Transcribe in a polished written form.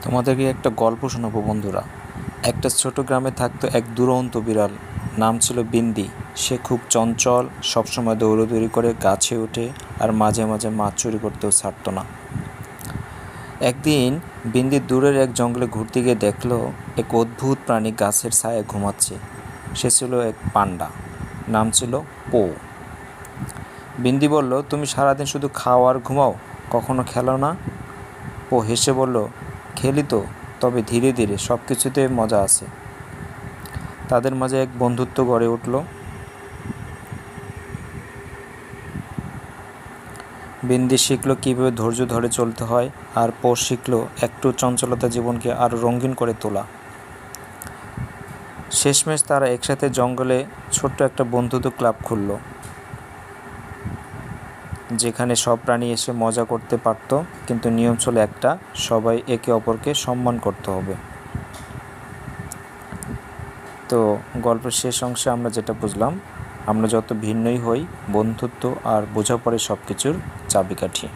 তোমাদেরকে একটা গল্প শোনাবো বন্ধুরা। একটা ছোট গ্রামে থাকতো এক দুরন্ত বিড়াল। নাম ছিল বিন্দি। সে খুব চঞ্চল, সবসময় দৌড়াদৌড়ি করে গাছে ওঠে আর মাঝে মাঝে মাছ চুরি করতেও ছাড়তো না। একদিন বিন্দি দূরের এক জঙ্গলে ঘুরতে গিয়ে দেখলো এক অদ্ভুত প্রাণী গাছের ছায়ায় ঘুমাচ্ছে। সে ছিল এক পান্ডা। নাম ছিল পো। বিন্দি বলল, তুমি সারাদিন শুধু খাও আর ঘুমাও, কখনো খেলো না? পো হেসে বলল, খেলি তো, তবে ধীরে ধীরে, সব কিছুতে মজা আছে। তাদের মাঝে এক বন্ধুত্ব গড়ে উঠল। বিন্দি শিখল কীভাবে ধৈর্য ধরে চলতে হয়, আর পো শিখল একটু চঞ্চলতা জীবনকে আরও রঙিন করে তোলা। শেষমেশ তারা একসাথে জঙ্গলে ছোট্ট একটা বন্ধুত্ব ক্লাব খুলল, যেখানে সব প্রাণী এসে মজা করতে পারত, কিন্তু নিয়ম ছিল একটা, সবাই একে অপরকে সম্মান করতে হবে। তো গল্পের শেষ অংশে আমরা যেটা বুঝলাম, আমরা যত ভিন্নই হই, বন্ধুত্ব আর বোঝাপড়াই সব কিছুর চাবিকাঠি।